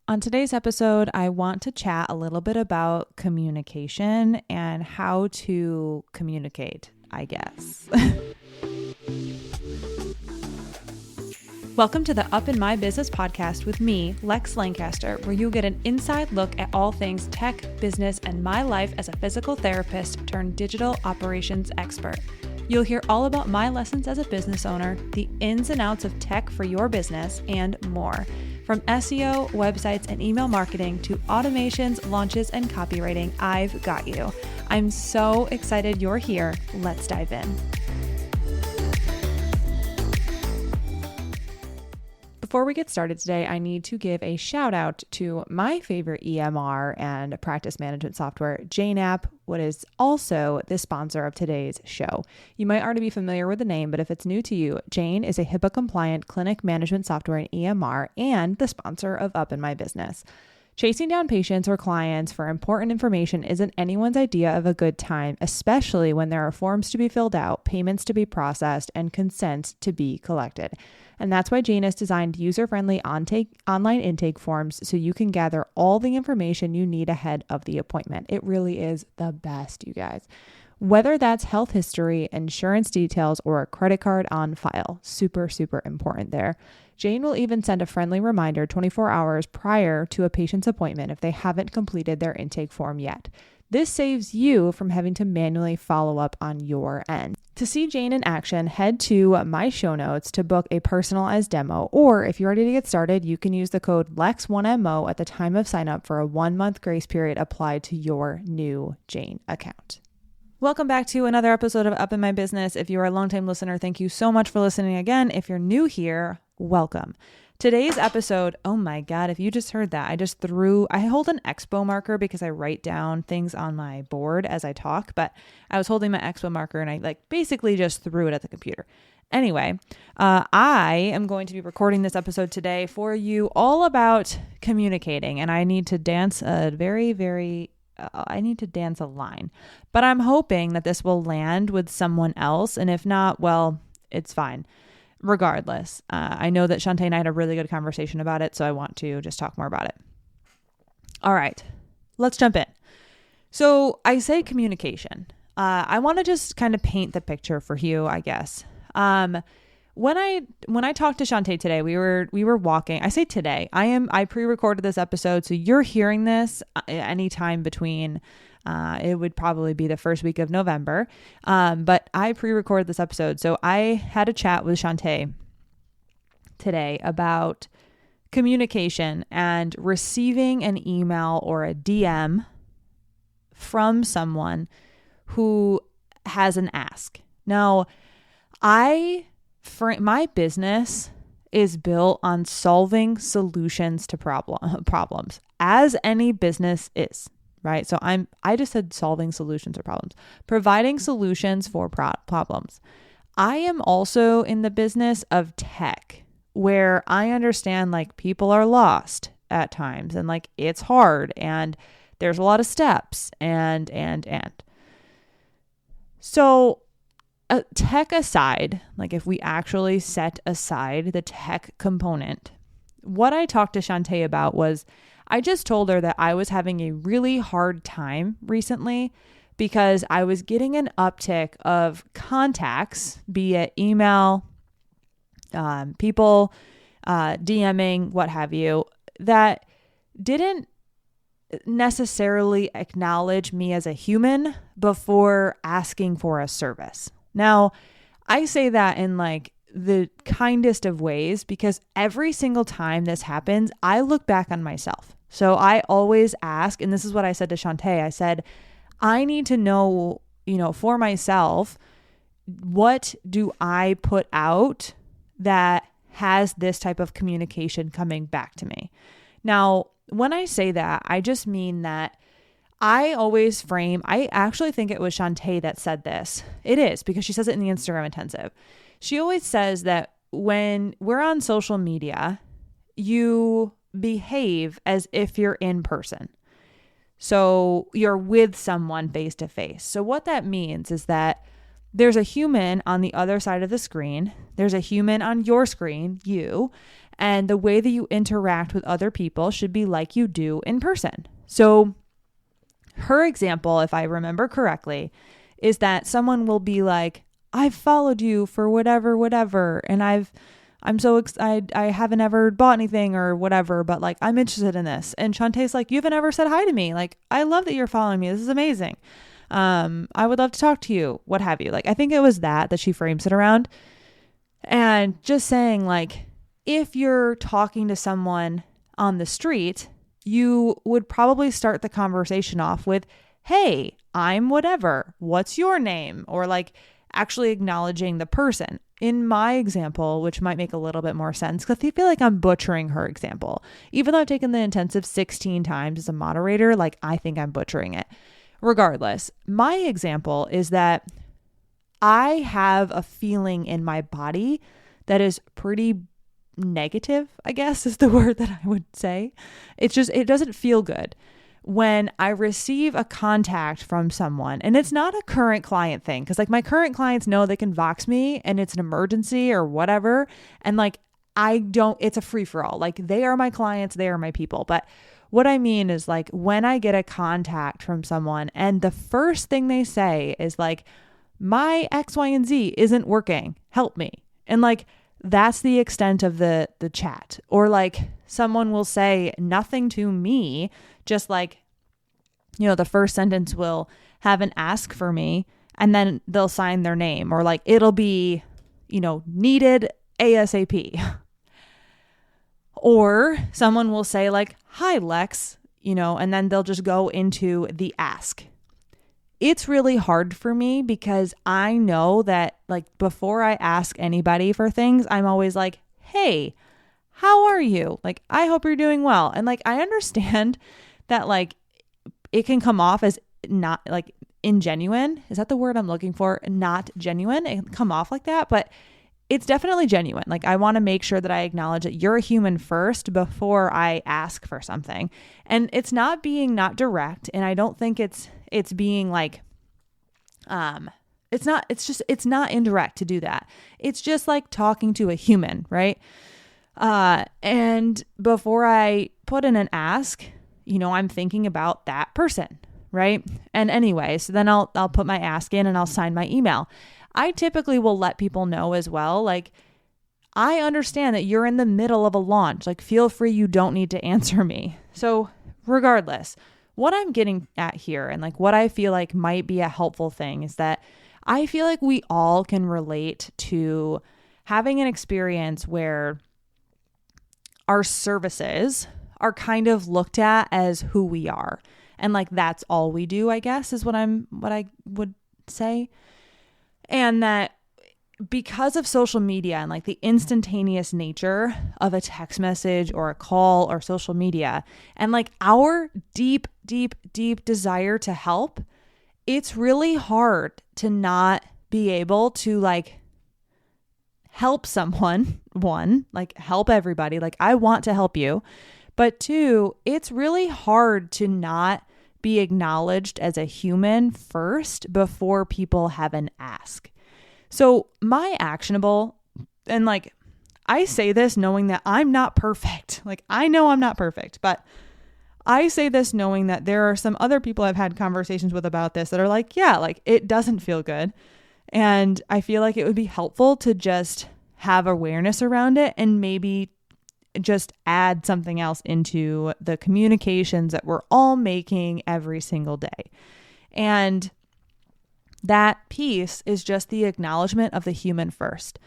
On today's episode, I want to chat a little bit about communication and how to communicate, I guess. Welcome to the Up in My Business podcast with me, Lex Lancaster, where you'll get an inside look at all things tech, business, and my life as a physical therapist turned digital operations expert. You'll hear all about my lessons as a business owner, the ins and outs of tech for your business, and more. From SEO, websites, and email marketing to automations, launches, and copywriting, I've got you. I'm so excited you're here. Let's dive in. Before we get started today, I need to give a shout out to my favorite EMR and practice management software, JNapp, what is also the sponsor of today's show. You might already be familiar with the name, but if it's new to you, Jane is a HIPAA-compliant clinic management software and EMR and the sponsor of Up in My Business. Chasing down patients or clients for important information isn't anyone's idea of a good time, especially when there are forms to be filled out, payments to be processed, and consents to be collected. And that's why Jane has designed user-friendly online intake forms so you can gather all the information you need ahead of the appointment. It really is the best, you guys. Whether that's health history, insurance details, or a credit card on file, super, super important there. Jane will even send a friendly reminder 24 hours prior to a patient's appointment if they haven't completed their intake form yet. This saves you from having to manually follow up on your end. To see Jane in action, head to my show notes to book a personalized demo, or if you're ready to get started, you can use the code LEX1MO at the time of sign up for a 1-month grace period applied to your new Jane account. Welcome back to another episode of Up in My Business. If you are a longtime listener, thank you so much for listening again. If you're new here, welcome. Today's episode, oh my God, if you just heard that, I hold an expo marker because I write down things on my board as I talk, but I was holding my expo marker and I basically just threw it at the computer. Anyway, I am going to be recording this episode today for you all about communicating, and I need to dance a line, but I'm hoping that this will land with someone else. And if not, well, it's fine. Regardless, I know that Shantae and I had a really good conversation about it, so I want to just talk more about it. All right, let's jump in. So I say communication. I want to just kind of paint the picture for you, I guess. When I talked to Shantae today, we were walking. I say today. I pre-recorded this episode, so you're hearing this anytime between. It would probably be the first week of November. But I pre-recorded this episode. So I had a chat with Shantae today about communication and receiving an email or a DM from someone who has an ask. Now, my business is built on solving solutions to problems, as any business is. Right? So I just said solving solutions or problems, providing solutions for problems. I am also in the business of tech, where I understand people are lost at times and it's hard and there's a lot of steps and. So tech aside, if we actually set aside the tech component, what I talked to Shantae about was I just told her that I was having a really hard time recently because I was getting an uptick of contacts, be it email, people DMing, what have you, that didn't necessarily acknowledge me as a human before asking for a service. Now, I say that in the kindest of ways because every single time this happens, I look back on myself. So I always ask, and this is what I said to Shantae. I said, I need to know, for myself, what do I put out that has this type of communication coming back to me? Now, when I say that, I just mean that I actually think it was Shantae that said this. It is, because she says it in the Instagram intensive. She always says that when we're on social media, you behave as if you're in person. So you're with someone face to face. So what that means is that there's a human on the other side of the screen. There's a human on your screen, you, And the way that you interact with other people should be like you do in person. So her example, if I remember correctly, is that someone will be like, I've followed you for whatever, and I'm so excited. I haven't ever bought anything or whatever, but like, I'm interested in this. And Shantae's like, you haven't ever said hi to me. Like, I love that you're following me. This is amazing. I would love to talk to you, what have you. Like, I think it was that she frames it around. And just saying, like, if you're talking to someone on the street, you would probably start the conversation off with, hey, I'm whatever. What's your name? Or like actually acknowledging the person. In my example, which might make a little bit more sense, because I feel like I'm butchering her example. Even though I've taken the intensive 16 times as a moderator, like I think I'm butchering it. Regardless, my example is that I have a feeling in my body that is pretty negative, I guess is the word that I would say. It's just, it doesn't feel good when I receive a contact from someone, and it's not a current client thing. Cause like my current clients know they can Vox me and it's an emergency or whatever. And like, it's a free for all. Like they are my clients, they are my people. But what I mean is like when I get a contact from someone and the first thing they say is like, my X, Y, and Z isn't working, help me. And like, that's the extent of the chat. Or like someone will say nothing to me, just like, you know, the first sentence will have an ask for me and then they'll sign their name, or like it'll be, you know, needed ASAP. Or someone will say like, hi Lex, you know, and then they'll just go into the ask. It's really hard for me because I know that like before I ask anybody for things, I'm always like, hey, how are you? Like, I hope you're doing well. And like, I understand that like it can come off as not like ingenuine. Is that the word I'm looking for? Not genuine. It can come off like that, but it's definitely genuine. Like I want to make sure that I acknowledge that you're a human first before I ask for something. And it's not being not direct. And I don't think it's being like, it's not indirect to do that. It's just like talking to a human, right? And before I put in an ask, you know, I'm thinking about that person, right? And anyway, so then I'll put my ask in and I'll sign my email. I typically will let people know as well, like, I understand that you're in the middle of a launch. Like, feel free, you don't need to answer me. So regardless, what I'm getting at here and like what I feel like might be a helpful thing is that I feel like we all can relate to having an experience where our services are kind of looked at as who we are. And like, that's all we do, I guess, is what I would say. And that because of social media and like the instantaneous nature of a text message or a call or social media, and like our deep desire to help, it's really hard to not be able to like help someone. One, like help everybody. Like I want to help you. But two, it's really hard to not be acknowledged as a human first before people have an ask. So my actionable, and like, I say this knowing that I'm not perfect. Like, I know I'm not perfect, but I say this knowing that there are some other people I've had conversations with about this that are like, yeah, like it doesn't feel good. And I feel like it would be helpful to just have awareness around it and maybe just add something else into the communications that we're all making every single day. And that piece is just the acknowledgement of the human first.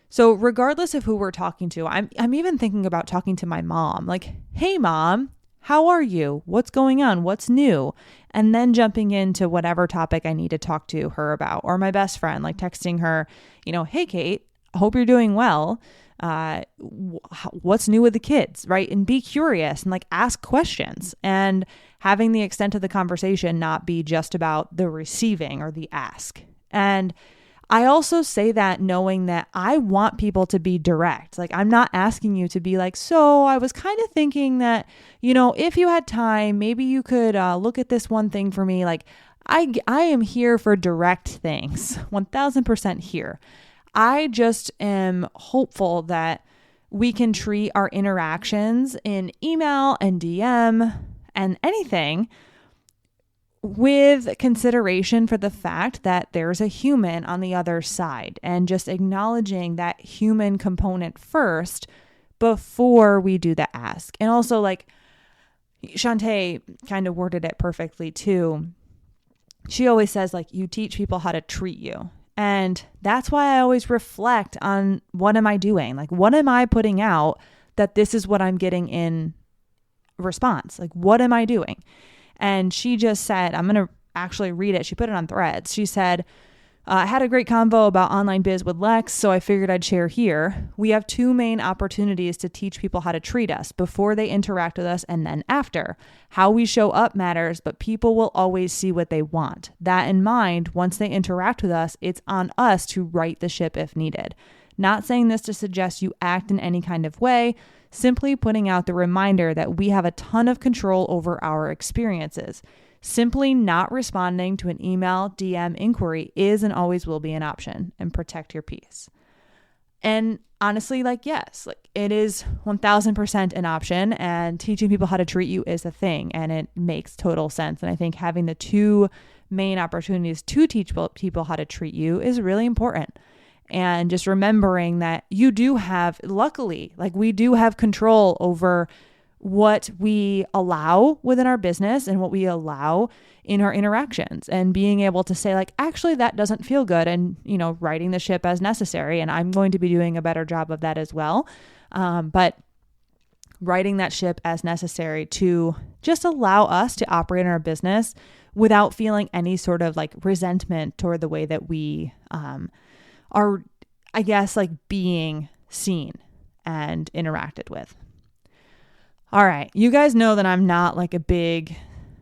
So regardless of who we're talking to, I'm even thinking about talking to my mom, like, hey mom, how are you? What's going on? What's new? And then jumping into whatever topic I need to talk to her about, or my best friend, like texting her, you know, hey Kate, I hope you're doing well. What's new with the kids, right? And be curious and like ask questions, and having the extent of the conversation not be just about the receiving or the ask. And I also say that knowing that I want people to be direct. Like, I'm not asking you to be like, so I was kind of thinking that, you know, if you had time, maybe you could look at this one thing for me. Like, I am here for direct things, 1000% here. I just am hopeful that we can treat our interactions in email and DM and anything with consideration for the fact that there's a human on the other side, and just acknowledging that human component first before we do the ask. And also, like, Shantae kind of worded it perfectly too. She always says, like, you teach people how to treat you. And that's why I always reflect on, what am I doing? Like, what am I putting out that this is what I'm getting in response? Like, what am I doing? And she just said, I'm going to actually read it. She put it on Threads. She said, I had a great convo about online biz with Lex, so I figured I'd share here. We have two main opportunities to teach people how to treat us: before they interact with us and then after. How we show up matters, but people will always see what they want. That in mind, once they interact with us, it's on us to right the ship if needed. Not saying this to suggest you act in any kind of way, simply putting out the reminder that we have a ton of control over our experiences. Simply not responding to an email, DM inquiry is and always will be an option, and protect your peace. And honestly, like, yes, like, it is 1000% an option, and teaching people how to treat you is a thing, and it makes total sense. And I think having the two main opportunities to teach people how to treat you is really important. And just remembering that you do have, luckily, like, we do have control over what we allow within our business and what we allow in our interactions, and being able to say, like, actually, that doesn't feel good, and, righting the ship as necessary. And I'm going to be doing a better job of that as well. But righting that ship as necessary to just allow us to operate in our business without feeling any sort of, like, resentment toward the way that we are, I guess, like, being seen and interacted with. All right. You guys know that I'm not like a big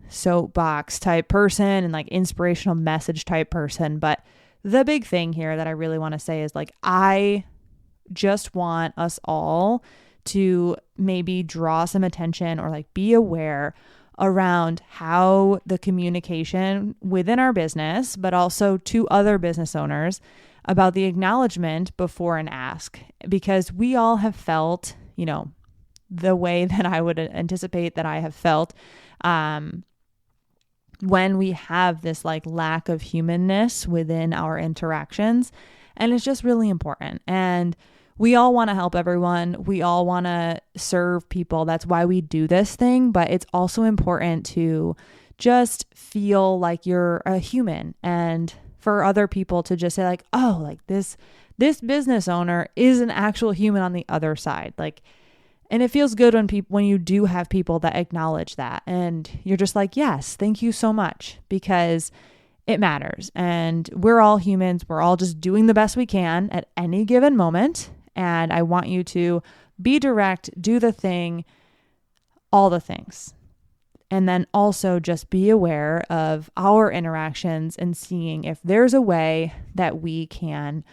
soapbox type person and like inspirational message type person. But the big thing here that I really want to say is, like, I just want us all to maybe draw some attention, or like be aware around how the communication within our business, but also to other business owners, about the acknowledgement before an ask, because we all have felt, the way that I would anticipate that I have felt when we have this like lack of humanness within our interactions. And it's just really important. And we all want to help everyone. We all want to serve people. That's why we do this thing. But it's also important to just feel like you're a human, and for other people to just say, like, oh, like this business owner is an actual human on the other side. Like, and it feels good when you do have people that acknowledge that, and you're just like, yes, thank you so much, because it matters. And we're all humans. We're all just doing the best we can at any given moment. And I want you to be direct, do the thing, all the things. And then also just be aware of our interactions and seeing if there's a way that we can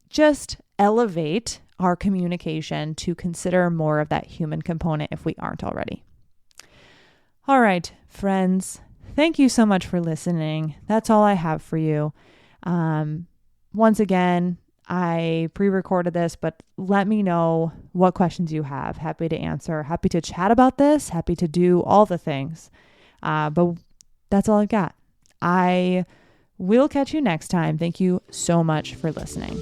just elevate our communication to consider more of that human component if we aren't already. All right, friends, thank you so much for listening. That's all I have for you. Once again, I pre-recorded this, but let me know what questions you have. Happy to answer, happy to chat about this, happy to do all the things. But that's all I've got. I will catch you next time. Thank you so much for listening.